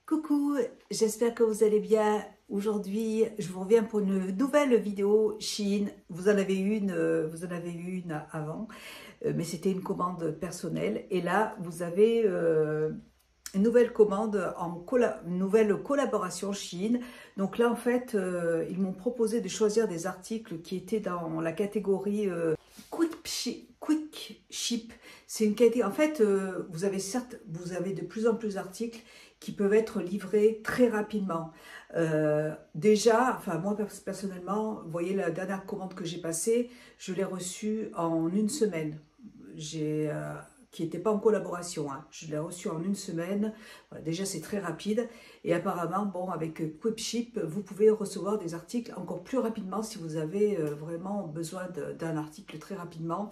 Coucou, j'espère que vous allez bien. Aujourd'hui, je vous reviens pour une nouvelle vidéo Shein. Vous en avez une avant, mais c'était une commande personnelle. Et là, vous avez une nouvelle commande, une nouvelle collaboration Shein. Donc là, en fait, ils m'ont proposé de choisir des articles qui étaient dans la catégorie Quick Ship. C'est une catégorie. En fait, vous avez de plus en plus d'articles qui peuvent être livrés très rapidement. Déjà, enfin moi personnellement, vous voyez la dernière commande que j'ai passée, je l'ai reçue en une semaine. Qui n'était pas en collaboration, hein. Je l'ai reçue en une semaine. Voilà, déjà c'est très rapide et apparemment, bon, avec QuickShip, vous pouvez recevoir des articles encore plus rapidement si vous avez vraiment besoin d'un article très rapidement.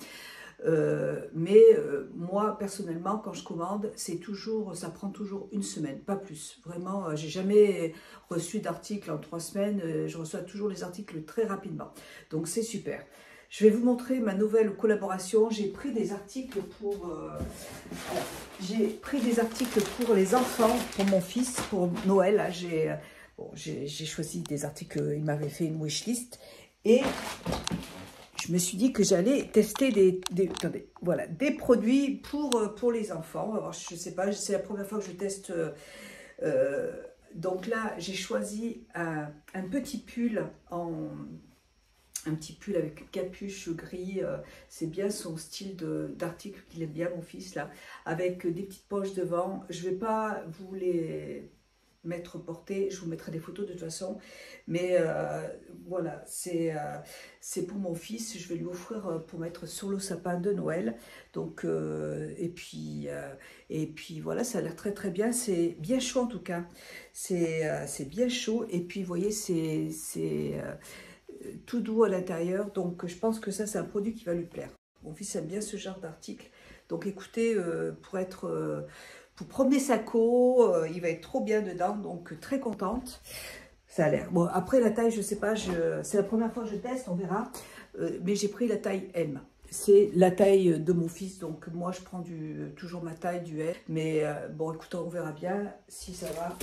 Moi personnellement, quand je commande, ça prend toujours une semaine, pas plus. Vraiment, j'ai jamais reçu d'article en 3 semaines. Je reçois toujours les articles très rapidement, donc c'est super. Je vais vous montrer ma nouvelle collaboration. J'ai pris des articles pour les enfants, pour mon fils, pour Noël. J'ai choisi des articles. Il m'avait fait une wishlist et je me suis dit que j'allais tester des produits pour les enfants. Alors, je ne sais pas, c'est la première fois que je teste. Donc là, j'ai choisi un petit pull avec capuche gris. C'est bien son style d'article qu'il aime bien, mon fils, là, avec des petites poches devant. Je ne vais pas vous les mettre portées, je vous mettrai des photos de toute façon, mais voilà, c'est pour mon fils. Je vais lui offrir pour mettre sur le sapin de Noël. Donc et puis voilà, ça a l'air très très bien. C'est bien chaud en tout cas, c'est bien chaud. Et puis vous voyez, c'est tout doux à l'intérieur, donc je pense que ça c'est un produit qui va lui plaire. Mon fils aime bien ce genre d'article, donc écoutez, pour promener sa co, il va être trop bien dedans, donc très contente. Ça a l'air. Bon, après la taille, je sais pas, c'est la première fois que je teste, on verra, mais j'ai pris la taille M. C'est la taille de mon fils, donc moi je prends toujours ma taille du M, mais bon, écoutez, on verra bien si ça va,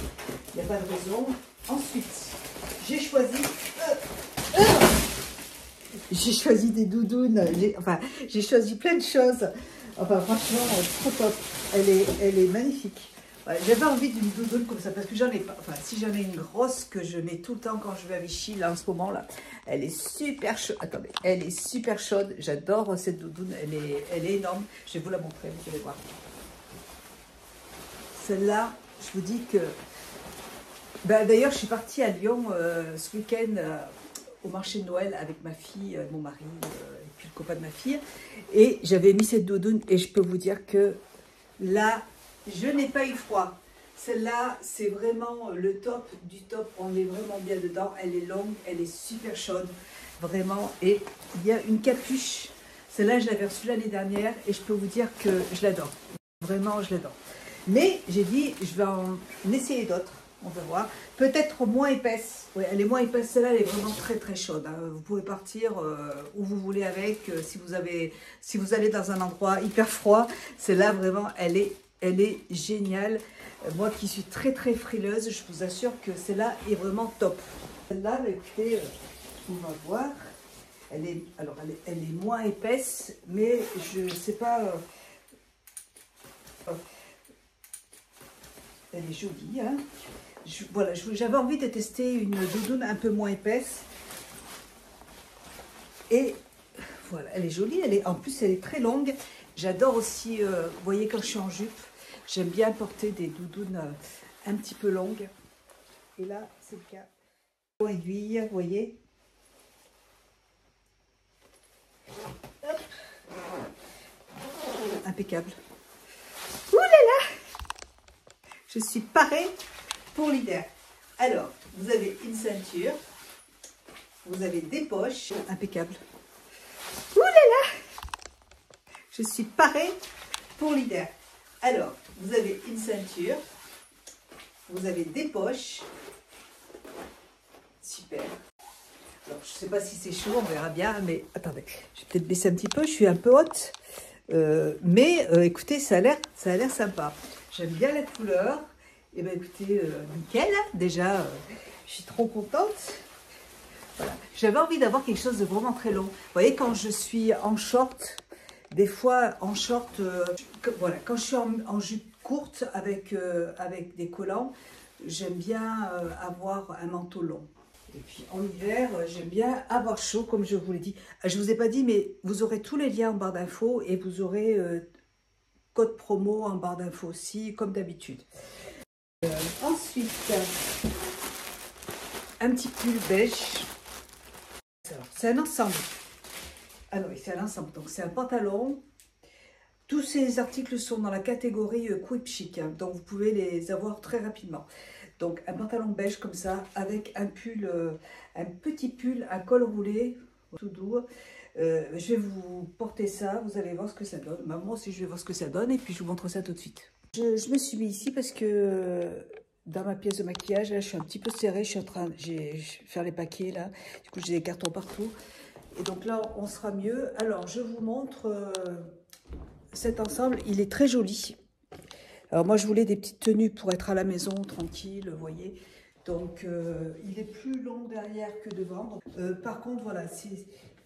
il n'y a pas de raison. Ensuite, j'ai choisi des doudounes, j'ai choisi plein de choses. Enfin, franchement, trop top. Elle est magnifique. Ouais, j'avais envie d'une doudoune comme ça parce que j'en ai pas. Enfin, si j'en ai une grosse que je mets tout le temps quand je vais à Vichy, là en ce moment là, elle est super chaude. Attendez, elle est super chaude. J'adore cette doudoune. Elle est énorme. Je vais vous la montrer, vous allez voir. Celle-là, je vous dis que. Ben, d'ailleurs, je suis partie à Lyon ce week-end. Au marché de Noël avec ma fille, mon mari et puis le copain de ma fille, et j'avais mis cette doudoune et je peux vous dire que là je n'ai pas eu froid. Celle-là c'est vraiment le top du top, on est vraiment bien dedans. Elle est longue, elle est super chaude vraiment, et il y a une capuche. Celle-là je l'avais reçue l'année dernière et je peux vous dire que je l'adore, vraiment je l'adore, mais j'ai dit je vais en essayer d'autres. On va voir. Peut-être moins épaisse. Oui, elle est moins épaisse. Celle-là, elle est vraiment très très chaude, hein. Vous pouvez partir où vous voulez avec. Si vous allez dans un endroit hyper froid, celle-là, vraiment, elle est géniale. Moi qui suis très très frileuse, je vous assure que celle-là est vraiment top. Celle-là, écoutez, on va voir. Elle est moins épaisse, mais je ne sais pas. Elle est jolie, hein. Voilà, j'avais envie de tester une doudoune un peu moins épaisse. Et voilà, elle est jolie. En plus, elle est très longue. J'adore aussi, vous voyez, quand je suis en jupe, j'aime bien porter des doudounes un petit peu longues. Et là, c'est le cas. Aiguille, vous voyez. Hop. Impeccable. Ouh là là! Je suis parée pour l'hiver. Alors, vous avez une ceinture, vous avez des poches, impeccable. Ouh là là! Je suis parée pour l'hiver. Alors, vous avez une ceinture, vous avez des poches, super. Alors, je ne sais pas si c'est chaud, on verra bien, mais attendez, je vais peut-être baisser un petit peu, je suis un peu haute, écoutez, ça a l'air sympa. J'aime bien la couleur. Eh bien écoutez, nickel, déjà, je suis trop contente. Voilà. J'avais envie d'avoir quelque chose de vraiment très long. Vous voyez, quand je suis en short, des fois en short, voilà, quand je suis en jupe courte avec des collants, j'aime bien avoir un manteau long. Et puis en hiver, j'aime bien avoir chaud, comme je vous l'ai dit. Je ne vous ai pas dit, mais vous aurez tous les liens en barre d'infos et vous aurez code promo en barre d'infos aussi, comme d'habitude. Ensuite, un petit pull beige. C'est un ensemble. Ah non, c'est un ensemble. Donc c'est un pantalon. Tous ces articles sont dans la catégorie quick chic, hein, donc vous pouvez les avoir très rapidement. Donc un pantalon beige comme ça, avec un pull, un petit pull à col roulé, tout doux. Je vais vous porter ça, vous allez voir ce que ça donne. Moi aussi, je vais voir ce que ça donne et puis je vous montre ça tout de suite. Je me suis mis ici parce que dans ma pièce de maquillage, là, je suis un petit peu serrée. Je suis en train de faire les paquets là. Du coup, j'ai des cartons partout. Et donc là, on sera mieux. Alors, je vous montre cet ensemble. Il est très joli. Alors moi, je voulais des petites tenues pour être à la maison, tranquille, vous voyez. Donc, il est plus long derrière que devant. Par contre, voilà,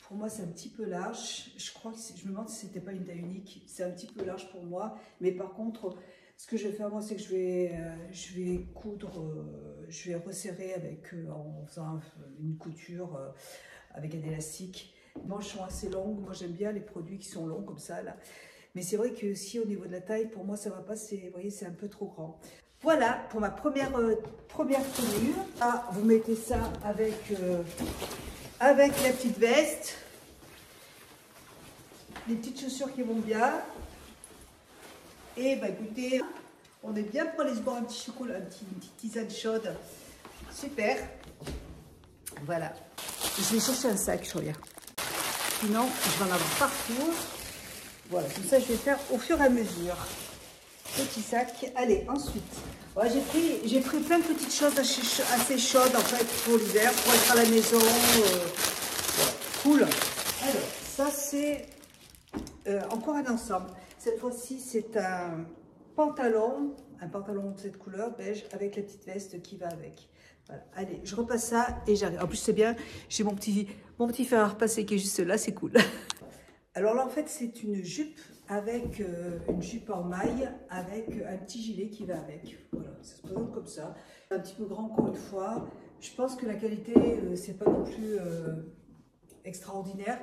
pour moi, c'est un petit peu large. Je crois que je me demande si c'était pas une taille unique. C'est un petit peu large pour moi. Mais par contre, ce que je vais faire, moi, c'est que je vais coudre, je vais resserrer en faisant une couture avec un élastique. Les manches sont assez longues. Moi, j'aime bien les produits qui sont longs comme ça, là. Mais c'est vrai que si au niveau de la taille, pour moi, ça va pas. Vous voyez, c'est un peu trop grand. Voilà pour ma première tenue. Ah, vous mettez ça avec la petite veste, les petites chaussures qui vont bien. Et bah écoutez, on est bien pour aller se boire un petit chocolat, une petite tisane chaude. Super. Voilà. Je vais chercher un sac, je reviens. Sinon, je vais en avoir partout. Voilà, comme ça je vais faire au fur et à mesure. Petit sac. Allez, ensuite, voilà, j'ai pris plein de petites choses assez chaudes en fait pour l'hiver, pour être à la maison. Voilà, cool. Alors, ça c'est encore un ensemble. Cette fois-ci, c'est un pantalon de cette couleur beige avec la petite veste qui va avec. Voilà. Allez, je repasse ça et j'arrive. En plus, c'est bien, j'ai mon petit fer à repasser qui est juste là, c'est cool. Alors là, en fait, c'est une jupe avec une jupe en maille avec un petit gilet qui va avec. Voilà, ça se présente comme ça. Un petit peu grand encore une fois. Je pense que la qualité, c'est pas non plus extraordinaire,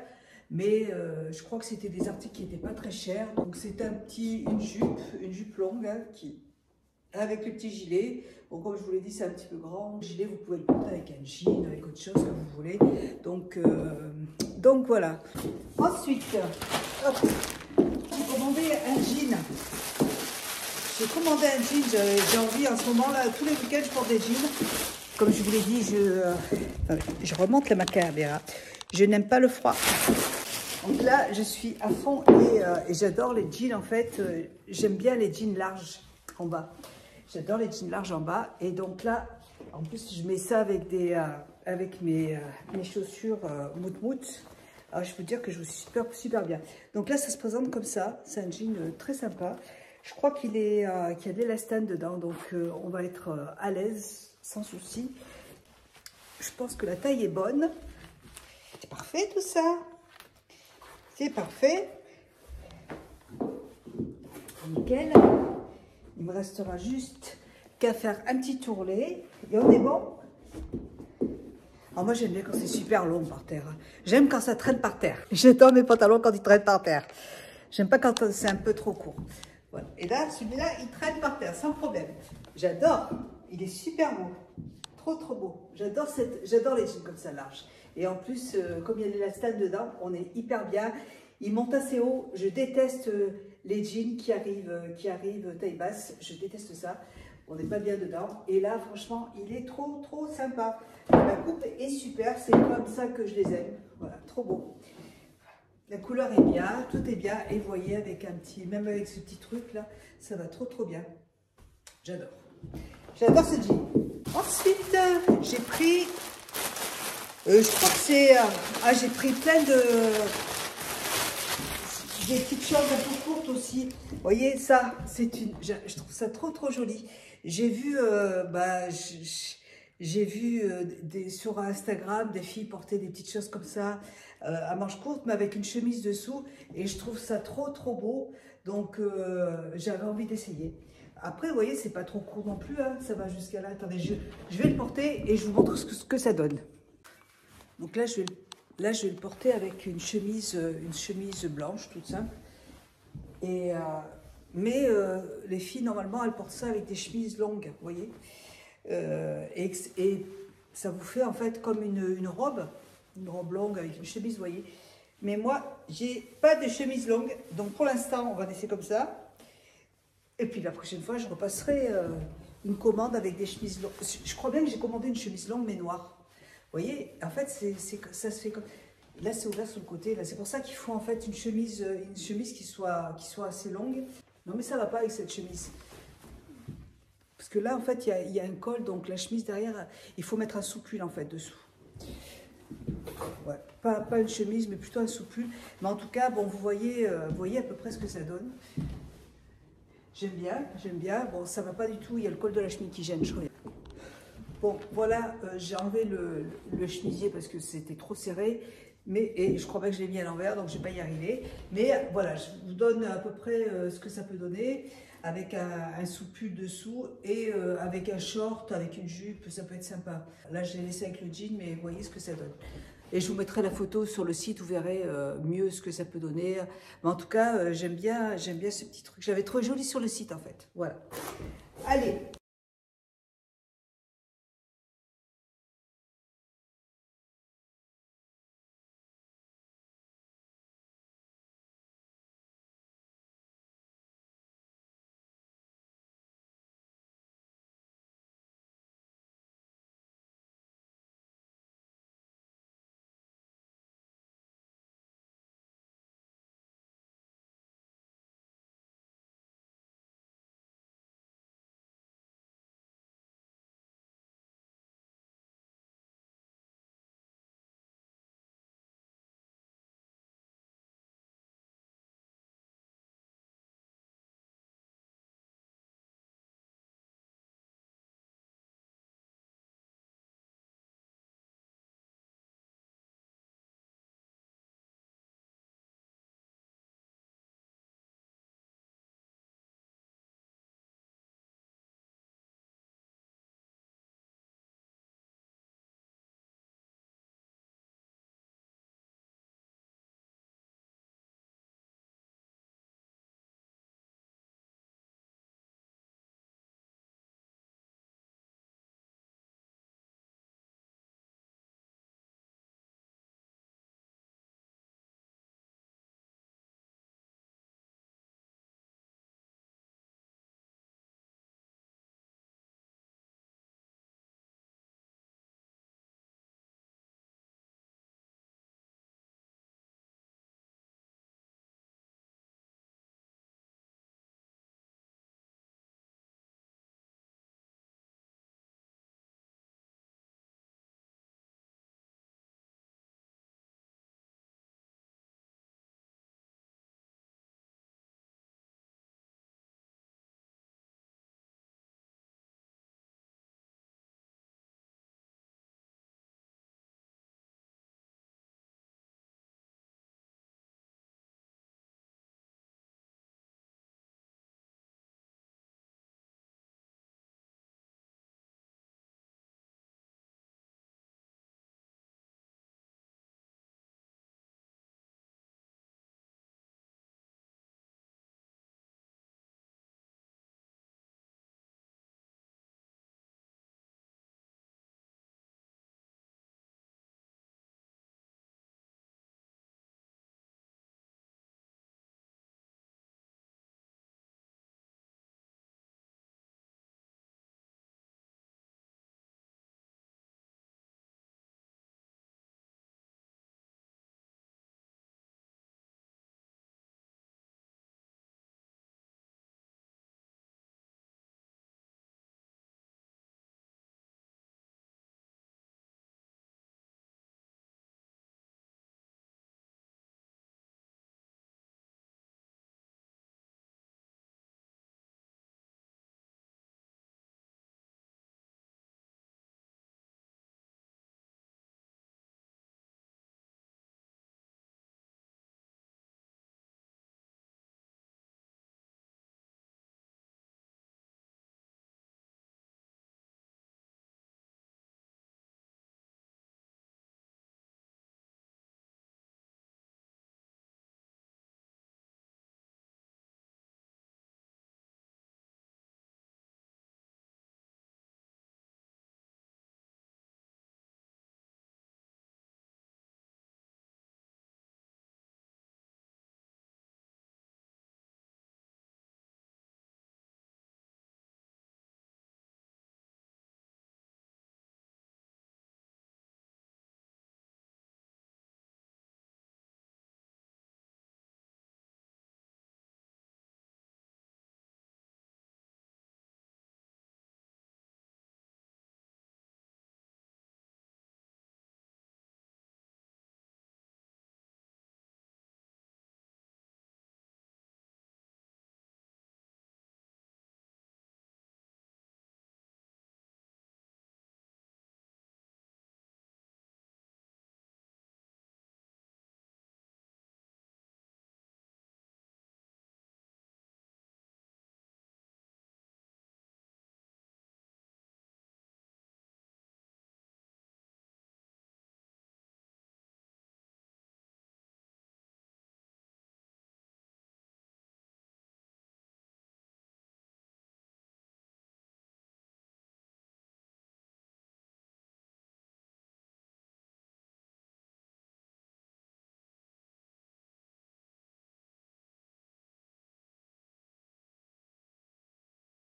mais je crois que c'était des articles qui n'étaient pas très chers. Donc c'est une jupe longue hein, avec le petit gilet. Bon, comme je vous l'ai dit, c'est un petit peu grand. Le gilet, vous pouvez le porter avec un jean, avec autre chose que vous voulez. Donc voilà. Ensuite, j'ai commandé un jean. J'ai envie en ce moment, là, tous les week-ends, je porte des jeans. Comme je vous l'ai dit, je remonte la caméra. Je n'aime pas le froid. Donc là, je suis à fond et j'adore les jeans en fait. J'aime bien les jeans larges en bas. J'adore les jeans larges en bas. Et donc là, en plus, je mets ça avec mes chaussures mout-mout. Alors, je peux dire que je vous suis super bien. Donc là, ça se présente comme ça. C'est un jean très sympa. Je crois qu'il y a de l'élastane dedans. Donc, on va être à l'aise, sans souci. Je pense que la taille est bonne. C'est parfait tout ça. C'est parfait. Nickel. Il me restera juste qu'à faire un petit tourlet. Et on est bon. Alors moi, j'aime bien quand c'est super long par terre. J'aime quand ça traîne par terre. J'adore mes pantalons quand ils traînent par terre. J'aime pas quand c'est un peu trop court. Voilà. Et là, celui-là, il traîne par terre, sans problème. J'adore. Il est super beau. Trop beau. J'adore les jeans comme ça, larges. Et en plus, comme il y a de l'élastane dedans, on est hyper bien. Il monte assez haut. Je déteste les jeans qui arrivent taille basse. Je déteste ça. On n'est pas bien dedans. Et là, franchement, il est trop sympa. La coupe est super. C'est comme ça que je les aime. Voilà, trop beau. La couleur est bien, tout est bien. Et vous voyez, même avec ce petit truc là, ça va trop bien. J'adore. J'adore ce jean. Ensuite, j'ai pris, je crois que c'est, j'ai pris plein des petites choses un peu courtes aussi. Vous voyez, ça, je trouve ça trop joli. J'ai vu, j'ai vu sur Instagram des filles porter des petites choses comme ça, à manches courtes, mais avec une chemise dessous. Et je trouve ça trop beau. Donc, j'avais envie d'essayer. Après, vous voyez, c'est pas trop court non plus. Hein, ça va jusqu'à là. Attendez, je vais le porter et je vous montre ce que ça donne. Donc là, je vais le porter avec une chemise blanche, toute simple. Et, mais les filles, normalement, elles portent ça avec des chemises longues, vous voyez. Et ça vous fait en fait comme une robe longue avec une chemise, vous voyez. Mais moi, j'ai pas de chemise longue, donc pour l'instant, on va laisser comme ça. Et puis la prochaine fois, je repasserai une commande avec des chemises longues. Je crois bien que j'ai commandé une chemise longue, mais noire. Vous voyez, en fait, ça se fait comme... Là, c'est ouvert sur le côté. Là, c'est pour ça qu'il faut en fait une chemise qui soit assez longue. Non, mais ça va pas avec cette chemise. Parce que là, en fait, il y a un col, donc la chemise derrière, il faut mettre un soupul en fait dessous. Ouais, pas une chemise, mais plutôt un soupul. Mais en tout cas, bon, vous voyez à peu près ce que ça donne. J'aime bien. Bon, ça va pas du tout. Il y a le col de la chemise qui gêne, je regarde. Bon, voilà, j'ai enlevé le chemisier parce que c'était trop serré. Et je crois pas que je l'ai mis à l'envers, donc je vais pas y arriver. Mais voilà, je vous donne à peu près ce que ça peut donner, avec un soupul dessous et avec un short, avec une jupe, ça peut être sympa. Là, je l'ai laissé avec le jean, mais vous voyez ce que ça donne. Et je vous mettrai la photo sur le site, vous verrez mieux ce que ça peut donner. Mais en tout cas, j'aime bien ce petit truc. J'avais trouvé joli sur le site, en fait. Voilà. Allez.